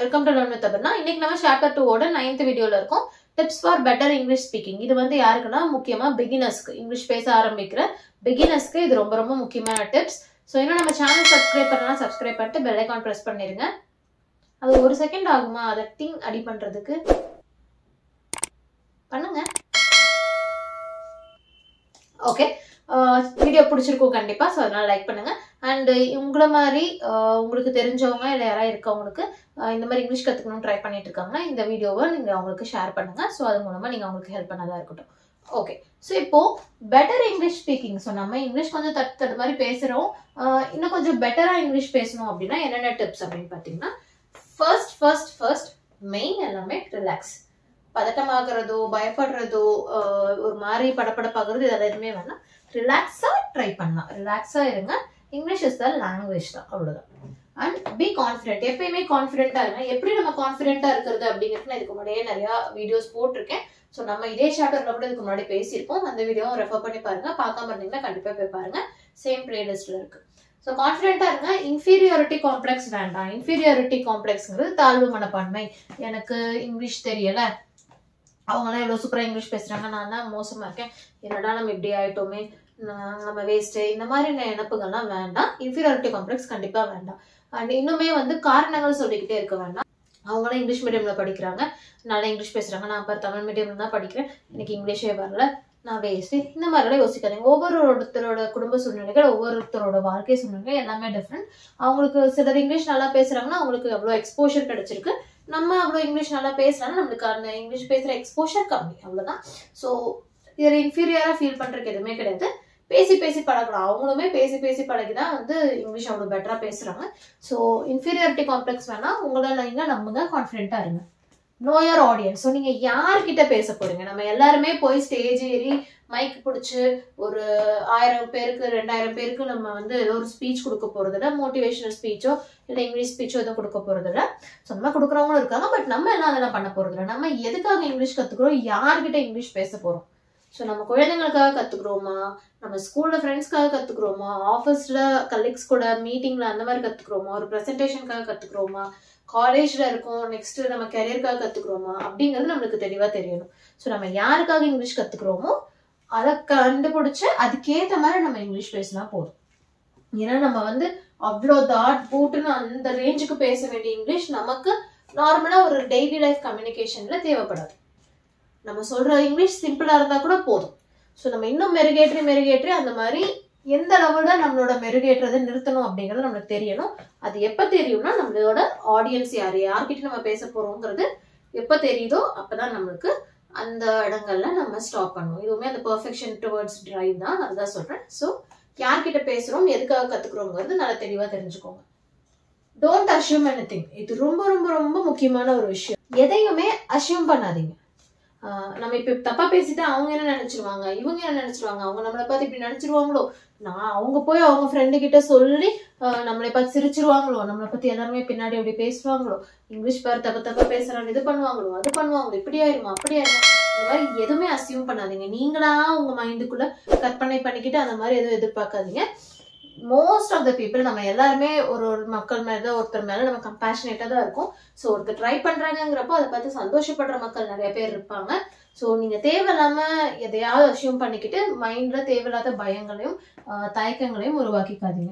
Welcome to learn with Aparna. இன்னைக்கு நம்ம chapter 2 ஓட 9th வீடியோல இருக்கோம். Tips for better English speaking. இது வந்து யாருக்குன்னா முக்கியமா பிகினர்ஸ்க்கு, இங்கிலீஷ் பேச ஆரம்பிக்கிற பிகினர்ஸ்க்கு இது ரொம்ப ரொம்ப முக்கியமான டிப்ஸ். ஸோ இன்னும் நம்ம சேனல் சப்ஸ்கிரைப் பண்ணலாம், சப்ஸ்கிரைப் பண்ணிட்டு பெல் ஐகான் ப்ரெஸ் பண்ணிருங்க. அது ஒரு செகண்ட் ஆகுமா அதை டிங் அடி பண்றதுக்கு? பண்ணுங்க. ஓகே, வீடியோ பிடிச்சிருக்கும் கண்டிப்பா. ஸோ அதனால லைக் பண்ணுங்க. அண்ட் உங்களை மாதிரி உங்களுக்கு தெரிஞ்சவங்க இல்லை யாராவது இருக்கவங்களுக்கு இந்த மாதிரி இங்கிலீஷ் கற்றுக்கணும்னு ட்ரை பண்ணிட்டு இருக்காங்கன்னா இந்த வீடியோவை நீங்கள் அவங்களுக்கு ஷேர் பண்ணுங்க. ஸோ அது மூலமா நீங்கள் அவங்களுக்கு ஹெல்ப் பண்ணதா இருக்கட்டும். ஓகே, ஸோ இப்போ பெட்டர் இங்கிலீஷ் ஸ்பீக்கிங். ஸோ நம்ம இங்கிலீஷ் கொஞ்சம் தட்டு மாதிரி பேசுகிறோம், இன்னும் கொஞ்சம் பெட்டராக இங்கிலீஷ் பேசணும் அப்படின்னா என்னென்ன டிப்ஸ் அப்படின்னு பார்த்தீங்கன்னா, ஃபர்ஸ்ட் மெயின் எல்லாமே ரிலாக்ஸ். பதட்டமாகறதோ பயப்படுறதோ ஒரு மாதிரி படப்படப்பாகிறது இதெல்லாம் எதுவுமே வேணாம். ரிலாக்ஸா ட்ரை பண்ணலாம். ரிலாக்ஸா இருங்க. இங்கிலீஷ் இஸ் த லாங்குவேஜ் தான், அவ்வளவுதான். And be confident. எப்பயுமே கான்ஃபிடென்ட்டா இருங்க. எப்படி நம்ம கான்ஃபிடென்ட்டா இருக்கிறது அப்படிங்கிறது நான் இதுக்கு முன்னாடியே நிறைய வீடியோஸ் போட்டிருக்கேன். ஸோ நம்ம இதே சாப்டர்ல கூட இதுக்கு முன்னாடி பேசியிருப்போம். அந்த வீடியோவும் ரெஃபர் பண்ணி பாருங்க. பார்க்காம இருந்தீங்கன்னா கண்டிப்பா போய் பாருங்க. சேம் பிளேலிஸ்ட்ல இருக்கு. ஸோ கான்ஃபிடென்ட்டா இருங்க. இன்ஃபீரியாரிட்டி காம்ப்ளெக்ஸ் வேண்டாம். இன்ஃபீரியாரிட்டி காம்ப்ளெக்ஸ்ங்கிறது தாழ்வு மனப்பான்மை. எனக்கு இங்கிலீஷ் தெரியல, அவங்களாம் எவ்வளோ சூப்பராக இங்கிலீஷ் பேசுறாங்க, நான் தான் மோசமா இருக்கேன், என்னடா நம்ம இப்படி ஆயிட்டோமே, நம்ம வேஸ்ட், இந்த மாதிரி நினைப்புகள்லாம் வேண்டாம். இன்ஃபீரியாரிட்டி காம்ப்ளெக்ஸ் கண்டிப்பா வேண்டாம். அண்ட் இன்னுமே வந்து காரணங்கள் சொல்லிக்கிட்டே இருக்க வேண்டாம். அவங்களாம் இங்கிலீஷ் மீடியம்ல படிக்கிறாங்க, நல்லா இங்கிலீஷ் பேசுறாங்க, நான் பாரு தமிழ் மீடியம்ல தான் படிக்கிறேன், எனக்கு இங்கிலீஷே வரல, நான் வேஸ்ட், இந்த மாதிரிலாம் யோசிக்காதீங்க. ஒவ்வொருத்தரோட குடும்ப சூழ்நிலைகள், ஒவ்வொருத்தரோட வாழ்க்கை சூழ்நிலைகள் எல்லாமே டிஃப்ரெண்ட். அவங்களுக்கு சிலர் இங்கிலீஷ் நல்லா பேசுறாங்கன்னா அவங்களுக்கு எவ்வளோ எக்ஸ்போஷர் கிடைச்சிருக்கு, நம்ம அவ்வளோ இங்கிலீஷ் நல்லா பேசுறாங்க, நம்மளுக்கு அந்த இங்கிலீஷ் பேசுற எக்ஸ்போஷர் கம்மி, அவ்வளோதான். ஸோ இதில் இன்ஃபீரியரா ஃபீல் பண்றதுக்கு எதுவுமே கிடையாது. பேசி பேசி பழகலாம். அவங்களுமே பேசி பேசி பழகிதான் வந்து இங்கிலீஷ் அவ்வளோ பெட்டரா பேசுறாங்க. ஸோ இன்ஃபீரியாரிட்டி காம்ப்ளெக்ஸ் வேணா, உங்களால நீங்க நம்புங்க, கான்ஃபிடென்ட்டா இருங்க. Know your audience. ஸோ நீங்க யார்கிட்ட பேச போறீங்க? நம்ம எல்லாருமே போய் ஸ்டேஜ் ஏறி மைக் பிடிச்சி ஒரு 1000 பேருக்கு 2000 பேருக்கு நம்ம வந்து ஏதோ ஒரு ஸ்பீச் கொடுக்க போறதில்ல, மோட்டிவேஷனல் ஸ்பீச்சோ இல்லை இங்கிலீஷ் ஸ்பீச்சோ எதுவும் கொடுக்க போறதில்ல. சொந்தமா கொடுக்குறவங்களும் இருக்காங்க, பட் நம்ம எல்லாம் அதெல்லாம் பண்ண போறதில்ல. நம்ம எதுக்காக இங்கிலீஷ் கத்துக்கிறோம், யார்கிட்ட இங்கிலீஷ் பேச போறோம்? ஸோ நம்ம குழந்தைங்களுக்காக கத்துக்கிறோமா, நம்ம ஸ்கூல்ல ஃப்ரெண்ட்ஸ்க்காக கத்துக்கிறோமா, ஆஃபீஸ்ல கலீக்ஸ் கூட மீட்டிங்ல அந்த மாதிரி கத்துக்கிறோமா, ஒரு ப்ரெசன்டேஷனுக்காக கத்துக்கிறோமா, காலேஜ்ல இருக்கோம், நெக்ஸ்ட் நம்ம கெரியருக்காக கத்துக்கிறோமா அப்படிங்கிறது நம்மளுக்கு தெளிவா தெரியணும். ஸோ நம்ம யாருக்காக இங்கிலீஷ் கத்துக்கிறோமோ அதை கண்டுபிடிச்சு அதுக்கேற்ற மாதிரி நம்ம இங்கிலீஷ் பேசினா போதும். ஏன்னா நம்ம வந்து அவ்வளோ தாட் போட்டுன்னு அந்த ரேஞ்சுக்கு பேச வேண்டிய இங்கிலீஷ் நமக்கு நார்மலா ஒரு டெய்லி லைஃப் கம்யூனிகேஷன்ல தேவைப்படாது. நம்ம சொல்ற இங்கிலீஷ் சிம்பிளா இருந்தா கூட போதும். ஸோ நம்ம இன்னும் மெருகேற்றி அந்த மாதிரி எந்த லெவல்ல நம்மளோட மெருகேற்றதை நிறுத்தணும் அப்படிங்கிறது நம்மளுக்கு தெரியணும். அது எப்ப தெரியும்னா, நம்மளோட ஆடியன்ஸ் யார்கிட்ட நம்ம பேச போறோங்கிறது எப்ப தெரியுதோ அப்பதான் நம்மளுக்கு அந்த இடங்கள்ல நம்ம ஸ்டாப் பண்ணுவோம். இதுவுமே அந்த பெர்ஃபெக்ஷன் டுவர்ட்ஸ் டிரைவ் தான், அதுதான் சொல்றேன். ஸோ யார்கிட்ட பேசுறோம், எதுக்காக கத்துக்கிறோங்கிறது நல்லா தெளிவா தெரிஞ்சுக்கோங்க. Don't assume anything. இது ரொம்ப ரொம்ப ரொம்ப முக்கியமான ஒரு விஷயம். எதையுமே அஷ்யூம் பண்ணாதீங்க. நம்ம இப்ப தப்பா பேசிட்டு அவங்க என்ன நினைச்சிருவாங்க, இவங்க என்ன நினைச்சிருவாங்க, அவங்க நம்மளை பார்த்து இப்படி நினைச்சிருவாங்களோ, அவங்க போய் அவங்க ஃப்ரெண்டு கிட்ட சொல்லி நம்மளை பார்த்து சிரிச்சிருவாங்களோ, நம்மளை பத்தி எல்லாருமே பின்னாடி எப்படி பேசுவாங்களோ, இங்கிலீஷ் பாரு தப்பா பேசுறாங்க, இது பண்ணுவாங்களோ, அது பண்ணுவாங்களோ, இப்படி ஆயிருமா அப்படி ஆயிருமா, இந்த மாதிரி எதுவுமே அசியூம் பண்ணாதீங்க. நீங்களா உங்க மைண்டுக்குள்ள கற்பனை பண்ணிக்கிட்டு அந்த மாதிரி எதுவும் எதிர்பார்க்காதீங்க. மோஸ்ட் ஆஃப் த பீப்புள், நம்ம எல்லாருமே ஒரு மக்கள் மேல ஒருத்தர் மேல நம்ம கம்பேஷனேட்டா தான் இருக்கும். ஸோ ஒருத்தர் ட்ரை பண்றாங்கிறப்போ அதை பார்த்து சந்தோஷப்படுற மக்கள் நிறைய பேர் இருப்பாங்க. ஸோ நீங்க தேவையில்லாம எதையாவது அஷ்யூம் பண்ணிக்கிட்டு மைண்ட்ல தேவையில்லாத பயங்களையும் தயக்கங்களையும் உருவாக்கிக்காதீங்க.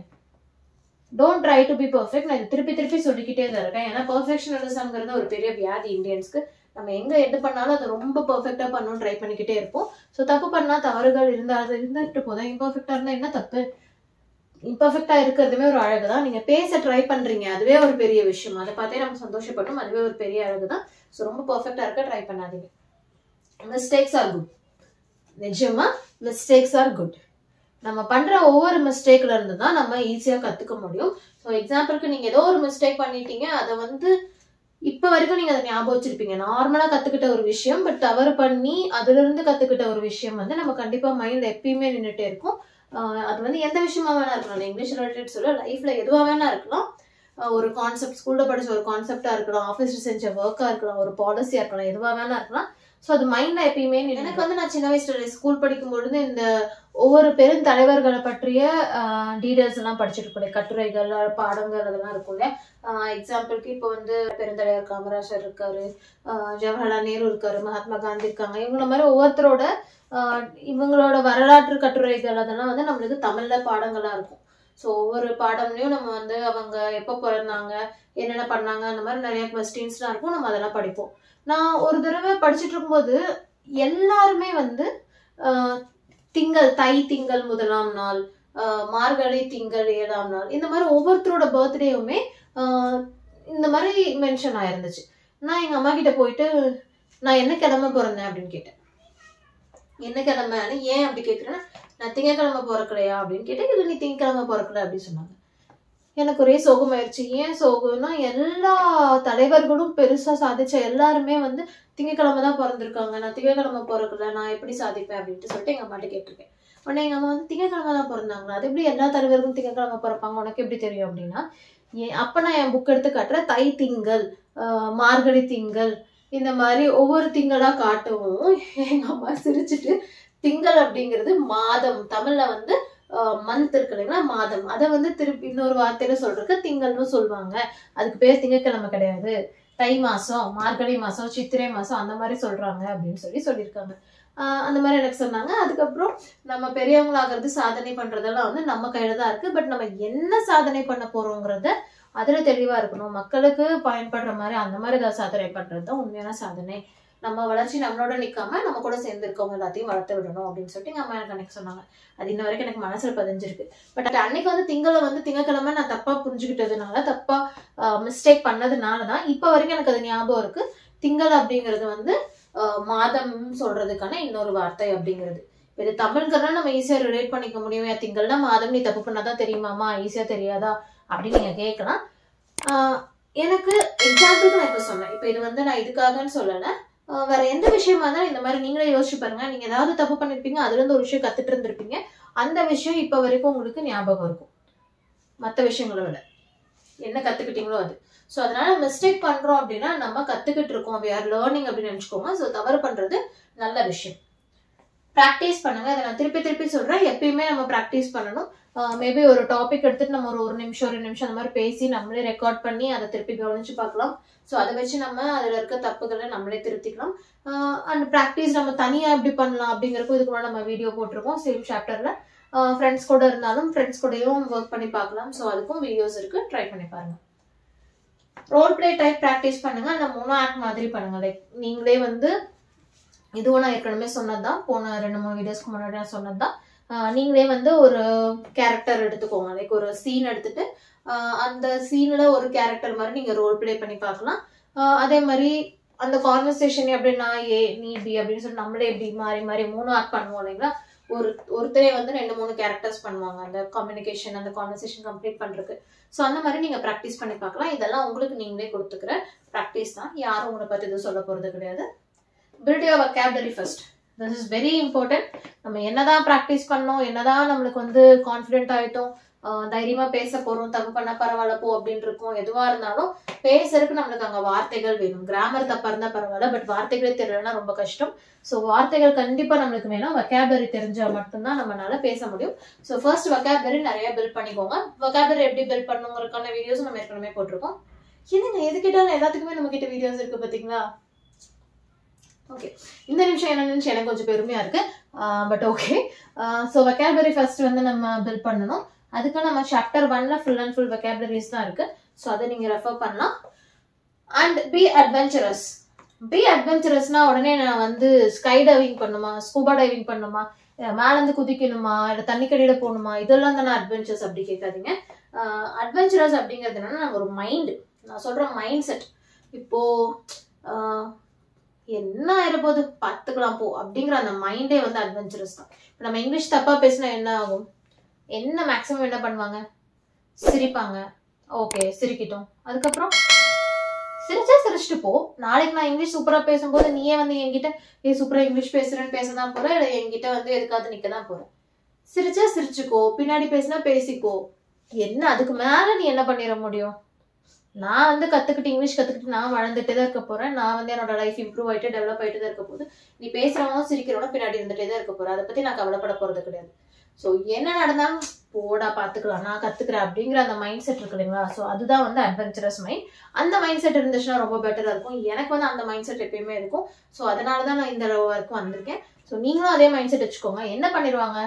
Don't try to be perfect. நான் திருப்பி சொல்லிக்கிட்டே தான் இருக்கேன். ஏன்னா பர்ஃபெக்ஷனிசம்ங்கிறது ஒரு பெரிய வியாதி இந்தியன்ஸ்க்கு. நம்ம எங்க எது பண்ணாலும் அதை ரொம்ப பர்ஃபெக்டா பண்ணணும் ட்ரை பண்ணிக்கிட்டே இருப்போம். ஸோ தப்பு பண்ணா தவறுகள் இருந்துட்டு போதும். இம்பர்ஃபெக்டா இருந்தா என்ன தப்பு? இம்பர்ஃபெக்டா இருக்கிறதுமே ஒரு அழகுதான். நீங்க பேச ட்ரை பண்றீங்க, அதுவே ஒரு பெரிய விஷயம். அதை பார்த்தே நம்ம சந்தோஷப்படணும், அதுவே ஒரு பெரிய அழகுதான். ஸோ ரொம்ப பர்ஃபெக்டா இருக்க ட்ரை பண்ணாதீங்க. Mistakes are good. நிஜமா மிஸ்டேக்ஸ் ஆர் குட். நம்ம பண்ற ஒவ்வொரு மிஸ்டேக்ல இருந்து தான் நம்ம ஈஸியா கத்துக்க முடியும். ஸோ எக்ஸாம்பிளுக்கு நீங்க ஏதோ ஒரு மிஸ்டேக் பண்ணிட்டீங்க, அதை வந்து இப்ப வரைக்கும் நீங்க அதை ஞாபகம் வச்சிருப்பீங்க. நார்மலா கத்துக்கிட்ட ஒரு விஷயம், பட் தவறு பண்ணி அதுல இருந்து கத்துக்கிட்ட ஒரு விஷயம் வந்து நம்ம கண்டிப்பா மைண்ட்ல எப்பயுமே நின்றுட்டே இருக்கும். அது வந்து எந்த விஷயமா வேணா இருக்கலாம். இங்கிலீஷ் ரிலேட்டட் சொல்ல லைஃப்ல எதுவா வேணா இருக்கலாம். ஒரு கான்செப்ட், ஸ்கூல்ல படிச்ச ஒரு கான்செப்டா இருக்கலாம், ஆஃபீஸ்ல செஞ்ச ஒர்க்கா இருக்கலாம், ஒரு பாலிசியா இருக்கலாம், எதுவா வேணா இருக்கலாம். ஸோ அது மைண்ட்ல எப்பயுமே எனக்கு வந்து நான் சின்ன வயசுல ஸ்கூல் படிக்கும் பொழுது இந்த ஒவ்வொரு பெருந்தலைவர்களை பற்றிய டீடைல்ஸ் எல்லாம் படிச்சுட்டு இருக்கோம். கட்டுரைகள், பாடங்கள் அதெல்லாம் இருக்கும் இல்லையா. எக்ஸாம்பிளுக்கு இப்போ வந்து பெருந்தலைவர் காமராஜர் இருக்காரு, ஜவஹர்லால் நேரு இருக்காரு, மகாத்மா காந்தி இருக்காங்க. இவங்கள மாதிரி ஒவ்வொருத்தரோட இவங்களோட வரலாற்று கட்டுரைகள் அதெல்லாம் வந்து நம்மளுக்கு தமிழ்ல பாடங்களா இருக்கும். ஸோ ஒவ்வொரு பாடம்லயும் நம்ம வந்து அவங்க எப்போ பிறந்தாங்க, என்னென்ன பண்ணாங்க, அந்த மாதிரி நிறைய கொஸ்டின்ஸ்லாம் இருக்கும். நம்ம அதெல்லாம் படிப்போம். நான் ஒரு தடவை படிச்சுட்டு இருக்கும்போது எல்லாருமே வந்து தை திங்கள் 1ஆம் நாள், மார்கழி திங்கள் 7ஆம் நாள், இந்த மாதிரி ஒவ்வொருத்தரோட பர்த்டேவுமே இந்த மாதிரி மென்ஷன் ஆயிருந்துச்சு. நான் எங்க அம்மா கிட்ட போயிட்டு நான் என்ன கிழமை பிறந்தேன் அப்படின்னு கேட்டேன். என்ன கிழமைன்னு ஏன் அப்படி கேட்குறேன்னா, நான் திங்கக்கிழமை பிறக்கலையா அப்படின்னு கேட்டேன். இல்லை நீ திங்கக்கிழமை பிறக்கல அப்படின்னு சொன்னாங்க. எனக்கு ஒரே சோகமாயிருச்சு. ஏன் சோகம்னா எல்லா தலைவர்களும் பெருசா சாதிச்ச எல்லாருமே வந்து திங்கக்கிழமை தான் பிறந்திருக்காங்க, நான் திங்கக்கிழமை பிறக்கல, நான் எப்படி சாதிப்பேன் அப்படின்ட்டு சொல்லிட்டு எங்க அம்மாட்ட கேட்டிருக்கேன். உடனே எங்க அம்மா வந்து திங்கக்கிழமை தான் பிறந்தாங்களா, அது எப்படி எல்லா தலைவர்களும் திங்கக்கிழமை பிறப்பாங்க, உனக்கு எப்படி தெரியும் அப்படின்னா, அப்ப நான் என் புக் எடுத்து காட்டுறேன். தை திங்கள், மார்கழி திங்கள், இந்த மாதிரி ஒவ்வொரு திங்களா காட்டவும் எங்க அம்மா சிரிச்சுட்டு, திங்கள் அப்படிங்கிறது மாதம், தமிழ்ல வந்து மந்த் இருக்கு இல்லைங்களா, மாதம், அதை வந்து திருப்பி இன்னொரு வார்த்தையில சொல்றதுக்கு திங்கள்னு சொல்லுவாங்க, அதுக்கு பேர் திங்கக்கிழமை கிடையாது, தை மாசம், மார்கழி மாசம், சித்திரை மாசம் அந்த மாதிரி சொல்றாங்க அப்படின்னு சொல்லியிருக்காங்க. அந்த மாதிரி எனக்கு சொன்னாங்க. அதுக்கப்புறம் நம்ம பெரியவங்களாகிறது சாதனை பண்றதெல்லாம் வந்து நம்ம கையில தான் இருக்கு. பட் நம்ம என்ன சாதனை பண்ண போறோங்கிறத அதுல தெளிவா இருக்கணும். மக்களுக்கு பயன்படுற மாதிரி அந்த மாதிரி ஏதாவது சாதனை பண்றதுதான் உண்மையான சாதனை. நம்ம வளர்ச்சி நம்மளோட நிக்காம நம்ம கூட சேர்ந்து இருக்கவங்க எல்லாத்தையும் வளர்த்து விடணும் அப்படின்னு சொல்லிட்டு எங்க அம்மா எனக்கு அன்னைக்கு சொன்னாங்க. அது இன்ன வரைக்கும் எனக்கு மனசுல பதிஞ்சிருக்கு. பட் அன்னைக்கு வந்து திங்கக்கிழமை நான் தப்பா புரிஞ்சுக்கிட்டதுனால, தப்பா மிஸ்டேக் பண்ணதுனாலதான் இப்ப வரைக்கும் எனக்கு அது ஞாபகம் இருக்கு. திங்கள் அப்படிங்கிறது வந்து மாதம் சொல்றதுக்கான இன்னொரு வார்த்தை அப்படிங்கிறது. இது தமிழ்கிறதா நம்ம ஈஸியா ரிலேட் பண்ணிக்க முடியும். திங்கள்னா மாதம், நீ தப்பு பண்ணாதான் தெரியுமாமா, ஈஸியா தெரியாதா அப்படின்னு நீங்க கேட்கலாம். எனக்கு எக்ஸாம்பிளுக்கு நான் இப்ப சொன்னேன். இப்ப இது வந்து நான் இதுக்காகன்னு சொல்லல, வேற எந்த விஷயமா இருந்தாலும் இந்த மாதிரி நீங்களே யோசிச்சு பாருங்க. நீங்க ஏதாவது தப்பு பண்ணிருப்பீங்க, அதுல இருந்து ஒரு விஷயம் கத்துட்டு இருந்திருப்பீங்க, அந்த விஷயம் இப்ப வரைக்கும் உங்களுக்கு ஞாபகம் இருக்கும் மற்ற விஷயங்களை விட. என்ன கத்துக்கிட்டீங்களோ அது. ஸோ அதனால மிஸ்டேக் பண்றோம் அப்படின்னா நம்ம கத்துக்கிட்டு இருக்கோம், we are learning அப்படின்னு நினைச்சுக்கோங்க. ஸோ தவறு பண்றது நல்ல விஷயம். ப்ராக்டிஸ் பண்ணுங்க. அதை நான் திருப்பி சொல்றேன், எப்பயுமே நம்ம ப்ராக்டிஸ் பண்ணணும். மேபி ஒரு டாபிக் எடுத்துட்டு நம்ம ஒரு நிமிஷம் 2 நிமிஷம் அந்த மாதிரி பேசி நம்மளே ரெக்கார்ட் பண்ணி அதை திருப்பி கவனிச்சு பார்க்கலாம். ஸோ அதை வச்சு நம்ம அதுல இருக்க தப்புகளை நம்மளே திருத்திக்கலாம். அண்ட் ப்ராக்டிஸ் நம்ம தனியா எப்படி பண்ணலாம் அப்படிங்கிறப்போ இதுக்கு முன்னாடி நம்ம வீடியோ போட்டிருக்கோம் சேம் சாப்டர்ல. ஃப்ரெண்ட்ஸ் கூட இருந்தாலும் ஃப்ரெண்ட்ஸ் கூடயும் ஒர்க் பண்ணி பார்க்கலாம். ஸோ அதுக்கும் வீடியோஸ் இருக்கு, ட்ரை பண்ணி பாருங்க. ரோல் பிளே டைப் ப்ராக்டிஸ் பண்ணுங்க. அந்த மோனோ ஆக்ட் மாதிரி பண்ணுங்க. லைக் நீங்களே வந்து இதுவும் நான் ஏற்கனவே சொன்னதுதான், போன 2-3 வீடியோஸ்க்கு முன்னாடி நான் சொன்னதுதான். நீங்களே வந்து ஒரு கேரக்டர் எடுத்துக்கோங்க. லைக் ஒரு சீன் எடுத்துட்டு அந்த சீன்ல ஒரு கேரக்டர் மாதிரி நீங்க ரோல் பிளே பண்ணி பார்க்கலாம். அதே மாதிரி அந்த கான்வர்சேஷன் எப்படி நான் ஏ நீ பி அப்படின்னு சொல்லி நம்மளே எப்படி மாறி மாறி மோனோ ஆக்ட் பண்ணுவோம் இல்லைங்களா. ஒருத்தரே வந்து 2-3 கேரக்டர்ஸ் பண்ணுவாங்க அந்த கம்யூனிகேஷன், அந்த கான்வர்சேஷன் கம்ப்ளீட் பண்றதுக்கு. ஸோ அந்த மாதிரி நீங்க ப்ராக்டிஸ் பண்ணி பார்க்கலாம். இதெல்லாம் உங்களுக்கு நீங்களே கொடுத்துக்கிற ப்ராக்டிஸ் தான், யாரும் உங்களை பத்தி எதுவும் சொல்ல போறது கிடையாது. build your vocabulary first. This is very important. நம்ம என்னதான் ப்ராக்டிஸ் பண்ணோம், என்னதான் நம்மளுக்கு வந்து கான்ஃபிடென்ட் ஆயிட்டோம், தைரியமா பேச போறோம், தப்பு பண்ணா பரவாயில்ல போ அப்படின்னு இருக்கும், எதுவா இருந்தாலும் பேசுறதுக்கு நம்மளுக்கு அங்க வார்த்தைகள் வேணும். கிராமர் தப்பா இருந்தா பரவாயில்ல, பட் வார்த்தைகளே தெரியலன்னா ரொம்ப கஷ்டம். ஸோ வார்த்தைகள் கண்டிப்பா நம்மளுக்கு வேணும். வொக்காபுலரி தெரிஞ்சா மட்டும்தான் நம்மளால பேச முடியும். ஸோ ஃபர்ஸ்ட் வொக்காபுலரி நிறைய பில்ட் பண்ணிக்கோங்க. வொக்காபுலரி எப்படி பில்ட் பண்ணுங்கிறதுக்கான வீடியோஸ் நம்ம ஏற்கனவே போட்டிருக்கோம். என்னங்க எது கேட்டாலும் எல்லாத்துக்குமே நம்ம கிட்ட வீடியோஸ் இருக்கு பாத்தீங்களா. ஓகே, இந்த நிமிஷம் என்ன நிமிஷம் எனக்கு கொஞ்சம் பெருமையா இருக்கு, but okay. So vocabulary first வந்து நம்ம பில்ட் பண்ணணும். அதுக்கு நம்ம சாப்டர் 1ல ஃபுல் அண்ட் ஃபுல் வொக்காபுலரிஸ் தான் இருக்கு. ஸோ அதை நீங்க ரெஃபர் பண்ணலாம். And be adventurous. பி அட்வென்ச்சரஸ்னா உடனே நான் வந்து ஸ்கை டைவிங் பண்ணுமா, ஸ்கூபா டைவிங் பண்ணுமா, மேலேருந்து குதிக்கணுமா, இல்லை தண்ணிக்கடியில போகணுமா, இதெல்லாம் தானே அட்வென்ச்சர்ஸ் அப்படி கேட்காதீங்க. அட்வென்ச்சரஸ் அப்படிங்கிறது என்னன்னா நம்ம ஒரு மைண்ட், நான் சொல்றேன் மைண்ட் செட். இப்போ என்ன ஆயிரப்போது பார்த்துக்கலாம் போ அப்படிங்கிற அந்த மைண்டே வந்து அட்வென்ச்சரஸ் தான். இப்போ நம்ம இங்கிலீஷ் தப்பா பேசினா என்ன ஆகும், என்ன மேக்ஸிமம் என்ன பண்ணுவாங்க, சிரிப்பாங்க. ஓகே சிரிக்கிட்டோம், அதுக்கப்புறம் சிரிச்சா சிரிச்சுட்டு போ. நாளைக்கு நான் இங்கிலீஷ் சூப்பரா பேசும்போது நீயே வந்து என்கிட்ட சூப்பரா இங்கிலீஷ் பேசுறேன்னு பேசதான் போற, இல்லை என்கிட்ட வந்து எதுக்காவது நிக்கதான் போற. சிரிச்சா சிரிச்சுக்கோ, பின்னாடி பேசினா பேசிக்கோ. என்ன அதுக்கு மேல நீ என்ன பண்ணிட முடியும், நான் வந்து கத்துக்கிட்டு இங்கிலீஷ் கத்துக்கிட்டு நான் வளர்ந்துட்டே தான் இருக்க போறேன். நான் வந்து என்னோட லைஃப் இம்ப்ரூவ் ஆயிட்டு டெவலப் ஆயிட்டு தான் இருக்க போகுது. நீ பேசுறவனும் சிரிக்கிறவனும் பின்னாடி இருந்துட்டே தான் இருக்க போற. அதை பத்தி நான் கவலைப்பட போறது கிடையாது. ஸோ என்ன நடந்தாலும் போடா பாத்துக்கலாம், நான் கத்துக்கிறேன் அப்படிங்கிற அந்த மைண்ட் செட் இருக்கு இல்லைங்களா? ஸோ அதுதான் வந்து அட்வென்ச்சரஸ் மைண்ட். அந்த மைண்ட் செட் இருந்துச்சுன்னா ரொம்ப பெட்டரா இருக்கும். எனக்கு வந்து அந்த மைண்ட் செட் எப்பயுமே இருக்கும். ஸோ அதனாலதான் நான் இந்த வரைக்கும் வந்திருக்கேன். ஸோ நீங்களும் அதே மைண்ட் செட் வச்சுக்கோங்க. என்ன பண்ணிடுவாங்க,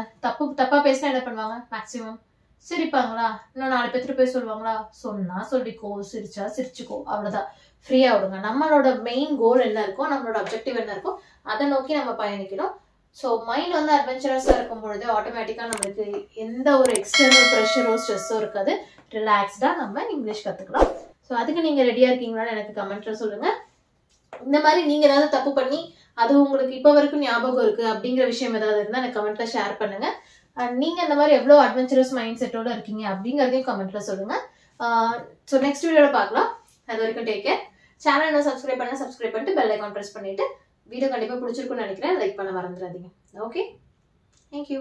தப்பா பேசினா என்ன பண்ணுவாங்க, மேக்சிமம் சிரிப்பாங்களா, இன்னும் 4 பேர்த்துட்டு போய் சொல்லுவாங்களா? சொன்னா சொல்லிக்கோ, சிரிச்சா சிரிச்சுக்கோ, அவ்வளவுதான். ஃப்ரீயா விடுங்க. நம்மளோட மெயின் கோல் என்ன இருக்கோ, நம்மளோட அப்ஜெக்டிவ் என்ன இருக்கோ அதை நோக்கி நம்ம பயணிக்கணும். ஸோ மைண்ட் வந்து அட்வென்ச்சரஸா இருக்கும் பொழுது ஆட்டோமேட்டிக்கா நம்மளுக்கு எந்த ஒரு எக்ஸ்டர்னல் ப்ரெஷரோ ஸ்ட்ரெஸ்ஸோ இருக்காது. ரிலாக்ஸ்டா நம்ம இங்கிலீஷ் கத்துக்கலாம். ஸோ அதுக்கு நீங்க ரெடியா இருக்கீங்களான்னு எனக்கு கமெண்ட்ல சொல்லுங்க. இந்த மாதிரி நீங்க ஏதாவது தப்பு பண்ணி அது உங்களுக்கு இப்ப வரைக்கும் ஞாபகம் இருக்கு அப்படிங்கிற விஷயம் ஏதாவது இருந்தா எனக்கு கமெண்ட்ல ஷேர் பண்ணுங்க. நீங்க இந்த மாதிரி எவ்வளவு அட்வென்ச்சரஸ் மைண்ட் செட்டோட இருக்கீங்க அப்படிங்கறதையும் கமெண்ட்ல சொல்லுங்க. ஸோ நெக்ஸ்ட் வீடியோல பார்க்கலாம். அது வரைக்கும் டேக் கேர். சேனல் இன்னும் சப்ஸ்கிரைப் பண்ணிட்டு பெல் ஐகான் பிரஸ் பண்ணிட்டு வீடியோ கண்டிப்பா பிடிச்சிருக்கும்னு நினைக்கிறேன். லைக் பண்ண மறந்துடாதீங்க. Okay, thank you.